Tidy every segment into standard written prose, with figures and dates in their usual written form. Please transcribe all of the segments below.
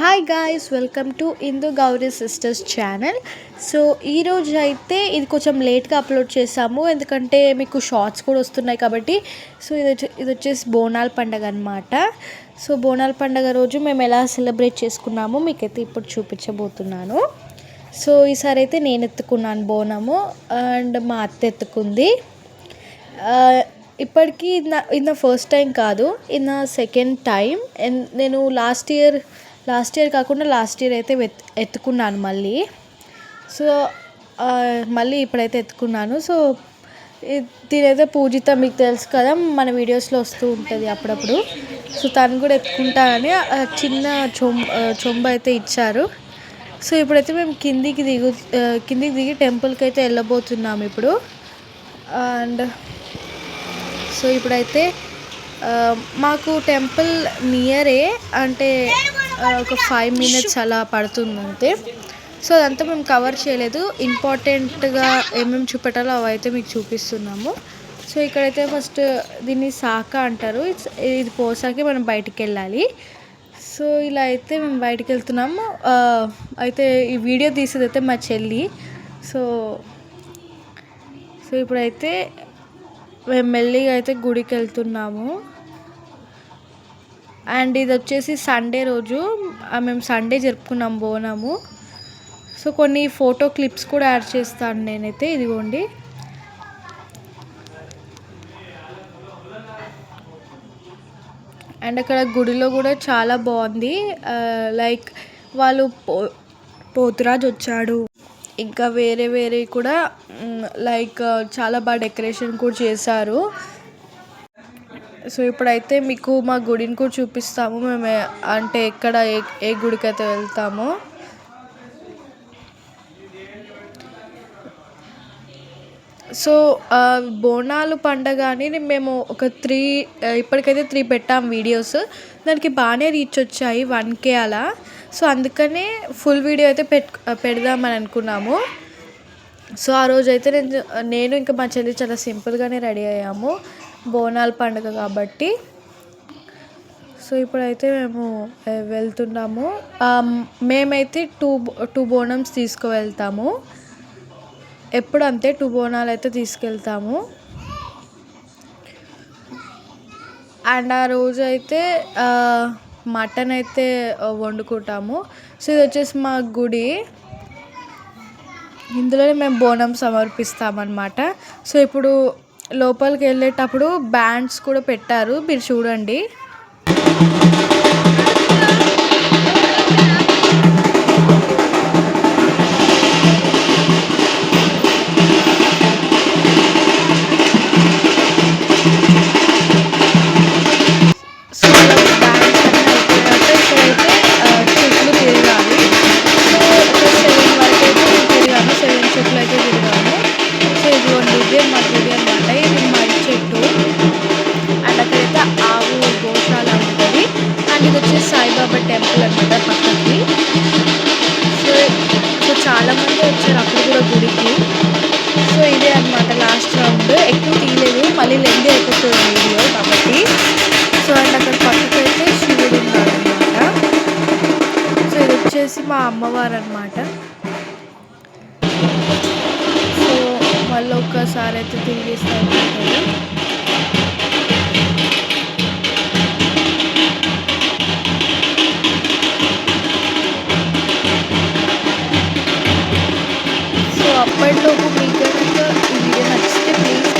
Hi guys, welcome to Indu Gauri sisters channel. So ఈరోజు అయితే ఇది కొంచెం లేట్గా అప్లోడ్ చేసాము, ఎందుకంటే మీకు షార్ట్స్ కూడా వస్తున్నాయి కాబట్టి. సో ఇది వచ్చేసి బోనాల పండుగ అనమాట. సో బోనాల పండుగ రోజు మేము ఎలా సెలబ్రేట్ చేసుకున్నామో మీకైతే ఇప్పుడు చూపించబోతున్నాను. సో ఈసారి అయితే నేను ఎత్తుకున్నాను బోనము, అండ్ మా అత్త ఎత్తుకుంది. ఇప్పటికీ ఇది నా ఫస్ట్ టైం కాదు, ఇది నా సెకండ్ టైం. నేను లాస్ట్ ఇయర్ కాకుండా లాస్ట్ ఇయర్ అయితే ఎత్తుకున్నాను మళ్ళీ. సో మళ్ళీ ఇప్పుడైతే ఎత్తుకున్నాను. సో దీనైతే పూజిత, మీకు తెలుసు కదా, మన వీడియోస్లో వస్తూ ఉంటుంది అప్పుడప్పుడు. సో తను కూడా ఎత్తుకుంటానని చిన్న చొంబ అయితే ఇచ్చారు. సో ఇప్పుడైతే మేము కిందికి దిగి టెంపుల్కి అయితే వెళ్ళబోతున్నాము ఇప్పుడు. అండ్ సో ఇప్పుడైతే మాకు టెంపుల్ నియరే, అంటే ఒక 5 minutes అలా పడుతుంది అంతే. సో అదంతా మేము కవర్ చేయలేదు, ఇంపార్టెంట్గా ఏమేమి చూపెట్టాలో అవి అయితే మీకు చూపిస్తున్నాము. సో ఇక్కడైతే ఫస్ట్ దీన్ని సాక అంటారు. ఇది పోసాకే మనం బయటికి వెళ్ళాలి. సో ఇలా అయితే మేము బయటికి వెళ్తున్నాము. అయితే ఈ వీడియో తీసేది అయితే మా చెల్లి. సో ఇప్పుడైతే మేము మెల్లిగా అయితే గుడికి వెళ్తున్నాము. అండ్ ఇది వచ్చేసి సండే రోజు, మేము సండే జరుపుకున్నాం బోనము. సో కొన్ని ఫోటో క్లిప్స్ కూడా యాడ్ చేస్తాను నేనైతే, ఇదిగోండి. అండ్ అక్కడ గుడిలో కూడా చాలా బాగుంది. లైక్ వాళ్ళు పోతురాజు వచ్చాడు, ఇంకా వేరే కూడా లైక్ చాలా బాగా డెకరేషన్ కూడా చేశారు. సో ఇప్పుడైతే మీకు మా గుడిని కూడా చూపిస్తాము, మేము అంటే ఎక్కడ ఏ గుడికి అయితే వెళ్తామో. సో బోనాలు పండగ అని మేము ఇప్పటికైతే 3 పెట్టాం వీడియోస్. దానికి బాగానే రీచ్ వచ్చాయి, 1K అలా. సో అందుకనే ఫుల్ వీడియో అయితే పెడదామని అనుకున్నాము. సో ఆ రోజు అయితే నేను ఇంకా మా చెల్లి చాలా సింపుల్గానే రెడీ అయ్యాము, బోనాల పండుగ కాబట్టి. సో ఇప్పుడైతే మేము వెళ్తున్నాము. మేమైతే టూ బోనమ్స్ తీసుకువెళ్తాము, ఎప్పుడు అంతే 2 బోనాలు అయితే తీసుకెళ్తాము. అండ్ ఆ రోజు అయితే మటన్ అయితే వండుకుంటాము. సో ఇది వచ్చేసి మా గుడి, ఇందులోనే మేము బోనం సమర్పిస్తామన్నమాట. సో ఇప్పుడు లోపలికి వెళ్ళేటప్పుడు బ్యాండ్స్ కూడా పెట్టారు, మీరు చూడండి. సాయిబాబా టెంపుల్ అనమాట పక్కకి. సో చాలామంది వచ్చారు అప్పుడు కూడా గుడికి. సో ఇదే అనమాట లాస్ట్ రౌండ్, ఎక్కువ తీయలేదు, మళ్ళీ లెంది అయిపోతుంది వీడియో కాబట్టి. సో అండ్ అక్కడ పక్కకి అయితే శివుడు ఉన్నాడు అనమాట. సో ఇది వచ్చేసి మా అమ్మవారు అనమాట. సో మళ్ళీ ఒక్కసారి అయితే తిరిగిస్తాను. అప్పటిలోపు మీకు కనుక ఈ వీడియో నచ్చితే ప్లీజ్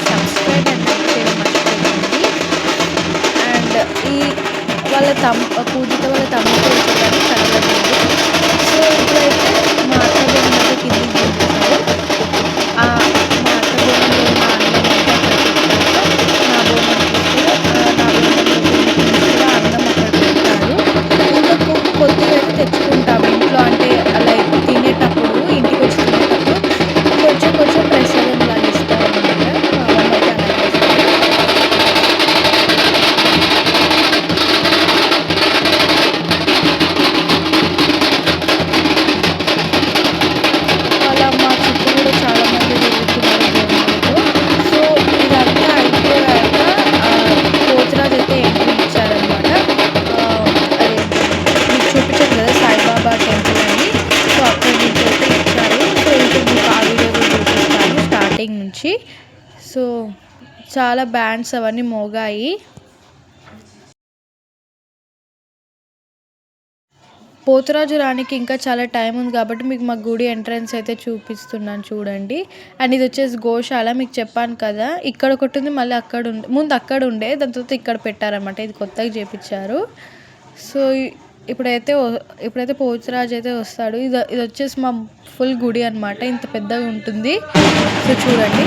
సబ్స్క్రైబ్ అండ్ లైక్ చేయడం మర్చిపోకండి. అండ్ పూజిత వాళ్ళ తమ్ముడు వెళ్తుందని కలవలేదు. సో ఇప్పుడైతే మా అత్త బోనం కిందికి దింపుతారు. మా అత్త బోనంలో ఉన్న అన్నం అంతా అక్కడ నా బోనం అన్నం అక్కడ పెడతారు. ఇంకా కొద్దిగా అయితే తెచ్చుకుంటాము ఇంట్లో, అంటే లైక్ తినేటప్పుడు ఇంటికి వచ్చి కొంచెం ప్రసాదం లాగా ఇస్తారు అన్నమాట. టెంపుల్ అని. సో అక్కడి నుంచి అయితే ఇచ్చారు. సో ఇప్పుడు మీకు ఆ వీడియో కూడా చూపిస్తాను స్టార్టింగ్ నుంచి. సో చాలా బ్యాండ్స్ అవన్నీ మోగాయి. పోతురాజు రానికి ఇంకా చాలా టైం ఉంది కాబట్టి మీకు మా గుడి ఎంట్రన్స్ అయితే చూపిస్తున్నాను చూడండి. అండ్ ఇది వచ్చేసి గోశాల. మీకు చెప్పాను కదా ఇక్కడ ఒకటి ఉంది, మళ్ళీ అక్కడ ముందు అక్కడ ఉండే, దాని తర్వాత ఇక్కడ పెట్టారనమాట. ఇది కొత్తగా చేపించారు. సో ఇప్పుడైతే పోతురాజు అయితే వస్తాడు. ఇది వచ్చేసి మా ఫుల్ గుడి అనమాట. ఇంత పెద్దగా ఉంటుంది. సో చూడండి.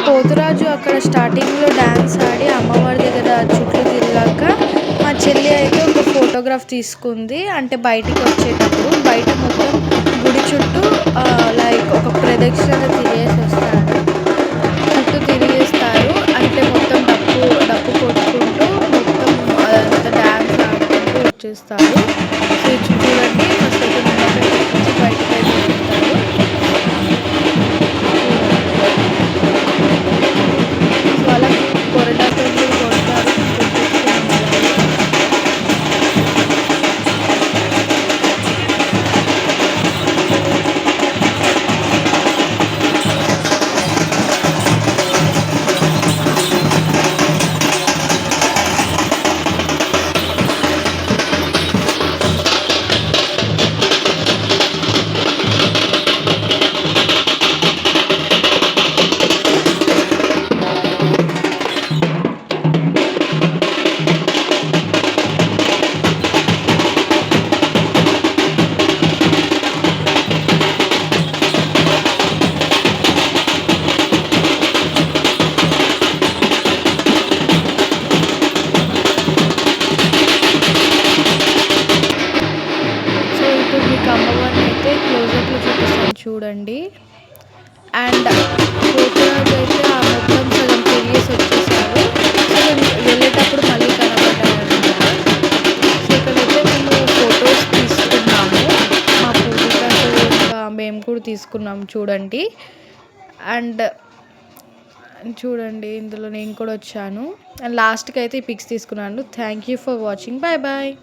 పోతురాజు అక్కడ స్టార్టింగ్లో డ్యాన్స్ ఆడి అమ్మవారి దగ్గర చుట్టూ తిరిగాక మా చెల్లి అయితే ఒక ఫోటోగ్రాఫ్ తీసుకుంది. అంటే బయటికి వచ్చేటప్పుడు బయట మొత్తం గుడి చుట్టూ లైక్ ఒక ప్రదక్షిణ తిరిగేసి వస్తారు. చుట్టూ తిరిగేస్తారు. అంటే మొత్తం డప్పు కొట్టుకుంటూ మొత్తం అదంతా డ్యాన్స్ ఆడుకుంటూ వచ్చేస్తారు. సో చూడండి ఫస్ట్ అయితే బయటకు అయితే చూడండి. అండ్ పోతురాజు అయితే ఆ మొత్తం సగం తిరిగేసి వచ్చేసారు. వెళ్ళేటప్పుడు మళ్ళీ కనబడ్డారనమాట. సో ఇక్కడైతే మేము ఫొటోస్ తీసుకున్నాము. మా పూజతో ఇంకా మేము కూడా తీసుకున్నాము చూడండి. అండ్ చూడండి ఇందులో నేను కూడా వచ్చాను. అండ్ లాస్ట్కి అయితే ఈ పిక్స్ తీసుకున్నాను. Thank you for watching. Bye bye.